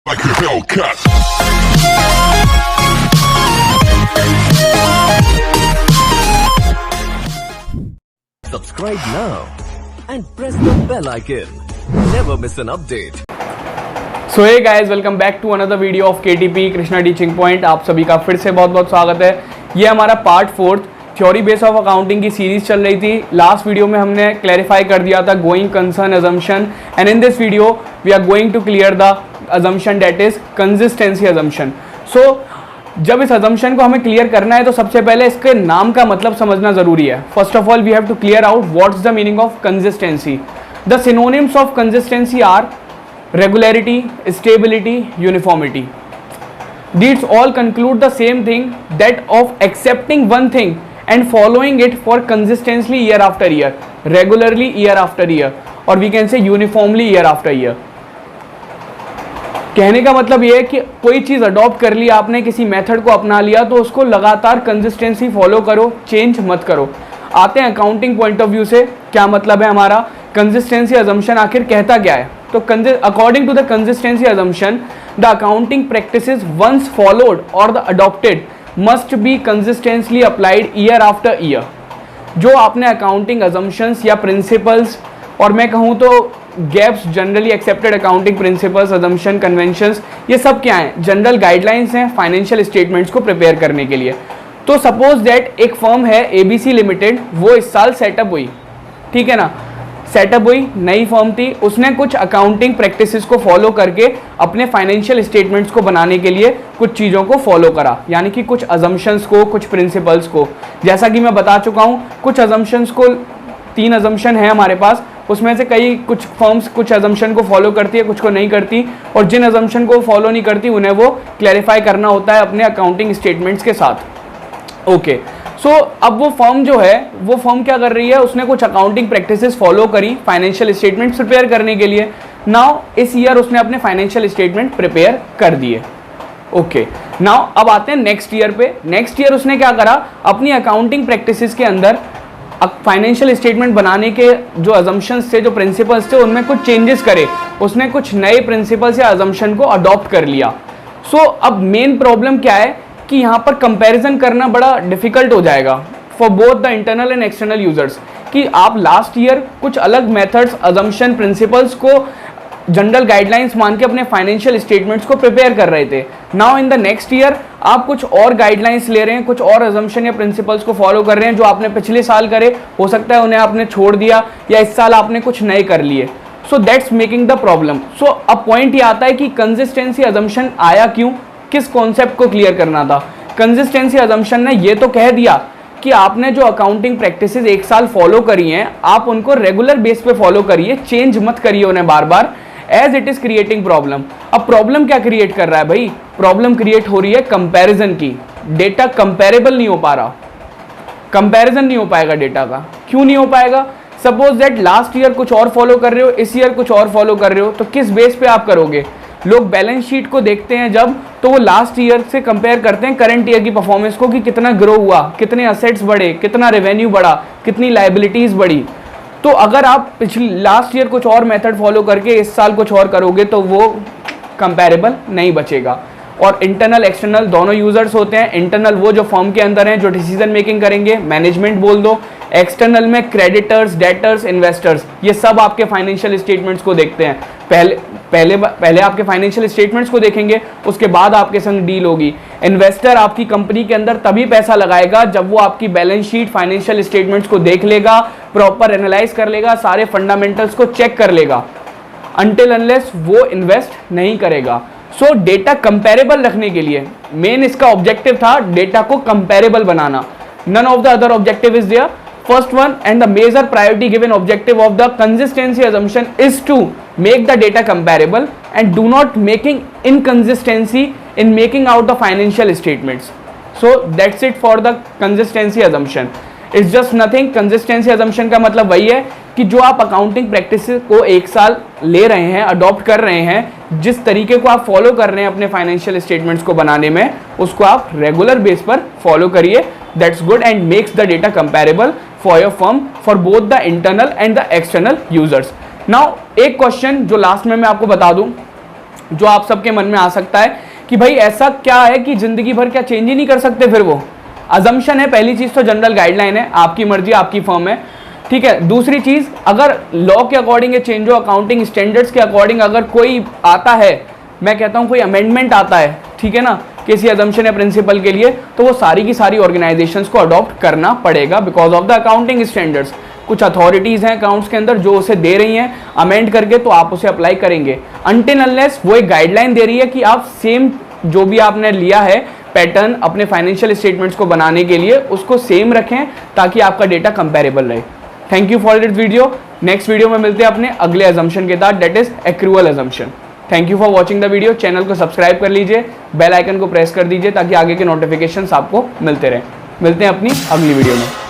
like a Hellcat. Subscribe now and press the bell icon. Never miss an update. So hey guys, welcome back to another video of KTP Krishna teaching point. आप सभी का फिर से बहुत बहुत स्वागत है। ये हमारा part 4 theory base of accounting की सीरीज चल रही थी। लास्ट वीडियो में हमने क्लैरिफाई कर दिया था going concern assumption, and in this video we are going to clear the assumption that is consistency assumption. So जब इस अजम्पशन को हमें क्लियर करना है तो सबसे पहले इसके नाम का मतलब समझना जरूरी है। First of all we have to clear out what is the meaning of consistency. The synonyms of consistency are regularity, stability, uniformity. These all conclude the same thing, that of accepting one thing and following it for consistently year after year, regularly year after year, or we can say uniformly year after year. कहने का मतलब ये है कि कोई चीज़ adopt कर लिया आपने, किसी मेथड को अपना लिया तो उसको लगातार कंसिस्टेंसी फॉलो करो, चेंज मत करो। आते हैं अकाउंटिंग पॉइंट ऑफ व्यू से, क्या मतलब है हमारा कंसिस्टेंसी अजम्पशन आखिर कहता क्या है। तो according to the consistency assumption, the accounting practices once followed or the adopted must be consistently applied year after year. जो आपने अकाउंटिंग अजम्पशंस या प्रिंसिपल्स, और मैं कहूँ तो gaps, generally accepted accounting principles, assumption, conventions, ये सब क्या हैं? जनरल गाइडलाइंस हैं फाइनेंशियल स्टेटमेंट्स को प्रिपेयर करने के लिए। तो सपोज दैट एक फर्म है ABC लिमिटेड, वो इस साल सेटअप हुई, ठीक है ना, सेटअप हुई, नई फर्म थी, उसने कुछ अकाउंटिंग प्रैक्टिसेस को फॉलो करके अपने फाइनेंशियल स्टेटमेंट्स को बनाने के लिए कुछ चीज़ों को फॉलो करा, यानी कि कुछ अजम्पशंस को, कुछ प्रिंसिपल्स को। जैसा कि मैं बता चुका हूँ, कुछ अजम्पशंस को, 3 अजम्पशन है हमारे पास, उसमें से कुछ फर्म्स कुछ अजम्पशन को फॉलो करती है, कुछ को नहीं करती, और जिन अजम्पशन को फॉलो नहीं करती उन्हें वो क्लैरिफाई करना होता है अपने अकाउंटिंग स्टेटमेंट्स के साथ। ओके, सो अब वो फर्म जो है, वो फर्म क्या कर रही है, उसने कुछ अकाउंटिंग प्रैक्टिसेस फॉलो करी फाइनेंशियल स्टेटमेंट प्रिपेयर करने के लिए। नाउ इस ईयर उसने अपने फाइनेंशियल स्टेटमेंट प्रिपेयर कर दिए। ओके, नाउ अब आते हैं नेक्स्ट ईयर पे। नेक्स्ट ईयर उसने क्या करा, अपनी अकाउंटिंग प्रैक्टिसेस के अंदर फाइनेंशियल स्टेटमेंट बनाने के जो अजम्पशंस थे, जो प्रिंसिपल्स थे, उनमें कुछ चेंजेस करे। उसने कुछ नए प्रिंसिपल्स या अजम्पशन को अडॉप्ट कर लिया। सो अब मेन प्रॉब्लम क्या है कि यहाँ पर कंपैरिजन करना बड़ा डिफिकल्ट हो जाएगा for both the internal and external users, कि आप लास्ट ईयर कुछ अलग मेथड्स, अजम्पशन, प्रिंसिपल्स को जनरल गाइडलाइंस मान के अपने फाइनेंशियल स्टेटमेंट्स को प्रिपेयर कर रहे थे। Now in the next year आप कुछ और गाइडलाइंस ले रहे हैं, कुछ और अजम्पशन या प्रिंसिपल्स को फॉलो कर रहे हैं जो आपने पिछले साल करे, हो सकता है उन्हें आपने छोड़ दिया, या इस साल आपने कुछ नए कर लिए। So that's making the problem. So अब पॉइंट ये आता है कि कंसिस्टेंसी अजम्पशन आया क्यों, किस कॉन्सेप्ट को क्लियर करना था। कंसिस्टेंसी अजम्पशन ने ये तो कह दिया कि आपने जो अकाउंटिंग प्रैक्टिसेस एक साल फॉलो करी हैं, आप उनको रेगुलर बेस पे फॉलो करिए, चेंज मत करिए उन्हें बार बार, as it is creating problem. अब प्रॉब्लम क्या क्रिएट कर रहा है भाई? प्रॉब्लम क्रिएट हो रही है कंपैरिजन की। डेटा कंपेरेबल नहीं हो पा रहा, कंपैरिजन नहीं हो पाएगा डेटा का। क्यों नहीं हो पाएगा? सपोज दैट लास्ट ईयर कुछ और फॉलो कर रहे हो, इस ईयर कुछ और फॉलो कर रहे हो, तो किस बेस पे आप करोगे? लोग बैलेंस शीट को देखते हैं जब, तो वो लास्ट ईयर से कंपेयर करते हैं करंट ईयर की परफॉर्मेंस को, कि कितना ग्रो हुआ, कितने असेट्स बढ़े, कितना रेवेन्यू बढ़ा, कितनी लायबिलिटीज बढ़ी। तो अगर आप पिछले लास्ट ईयर कुछ और मेथड फॉलो करके इस साल कुछ और करोगे तो वो कंपैरेबल नहीं बचेगा। और इंटरनल एक्सटर्नल दोनों यूजर्स होते हैं। इंटरनल वो जो फर्म के अंदर हैं, जो डिसीजन मेकिंग करेंगे, मैनेजमेंट बोल दो। एक्सटर्नल में क्रेडिटर्स, डेटर्स, इन्वेस्टर्स, ये सब आपके फाइनेंशियल स्टेटमेंट्स को देखते हैं। पहले आपके फाइनेंशियल स्टेटमेंट्स को देखेंगे, उसके बाद आपके संग डील होगी। इन्वेस्टर आपकी कंपनी के अंदर तभी पैसा लगाएगा जब वो आपकी बैलेंस शीट, फाइनेंशियल स्टेटमेंट्स को देख लेगा, प्रॉपर एनालाइज कर लेगा, सारे फंडामेंटल्स को चेक कर लेगा। अनटिल अनलेस वो इन्वेस्ट नहीं करेगा। सो डेटा कंपेरेबल रखने के लिए मेन इसका ऑब्जेक्टिव था डेटा को कंपेरेबल बनाना। None of the other objective is there. First one and the major priority given objective of the consistency assumption is to make the data comparable and do not making inconsistency in making out the financial statements. So that's it for the consistency assumption. It's just nothing. Consistency assumption का मतलब वही है कि जो आप accounting practice को एक साल ले रहे हैं, अडॉप्ट कर रहे हैं, जिस तरीके को आप फॉलो कर रहे हैं अपने फाइनेंशियल स्टेटमेंट्स को बनाने में, उसको आप रेगुलर बेस पर फॉलो करिए। That's good and makes the data comparable for your firm for both the internal and the external users. Now एक क्वेश्चन जो लास्ट में मैं आपको बता दूं, जो आप सबके मन में आ सकता है कि भाई ऐसा क्या है कि जिंदगी भर क्या चेंज ही नहीं कर सकते फिर वो। अजम्पशन है पहली चीज, तो जनरल गाइडलाइन है, आपकी मर्जी आपकी फर्म है, ठीक है। दूसरी चीज, अगर लॉ के अकॉर्डिंग ये चेंज हो, अकाउंटिंग स्टैंडर्ड्स के अकॉर्डिंग अगर कोई आता है, मैं कहता हूं कोई अमेंडमेंट आता है, ठीक है ना, किसी अजम्पशन या प्रिंसिपल के लिए, तो वो सारी की सारी ऑर्गेनाइजेशंस को अडॉप्ट करना पड़ेगा because of the accounting standards. कुछ अथॉरिटीज हैं अकाउंट्स के अंदर जो उसे दे रही हैं अमेंड करके, तो आप उसे अप्लाई करेंगे। अनटिल अनलेस वो एक गाइडलाइन दे रही है कि आप सेम जो भी आपने लिया है पैटर्न अपने फाइनेंशियल स्टेटमेंट्स को बनाने के लिए, उसको सेम रखें ताकि आपका डेटा कंपेरेबल रहे। Thank you for this video. Next video में मिलते हैं अपने अगले अजम्पशन के साथ, that is accrual assumption. Thank you for watching the video. Channel को सब्सक्राइब कर लीजिए, बेल आइकन को प्रेस कर दीजिए ताकि आगे के नोटिफिकेशंस आपको मिलते रहें। मिलते हैं अपनी अगली वीडियो में।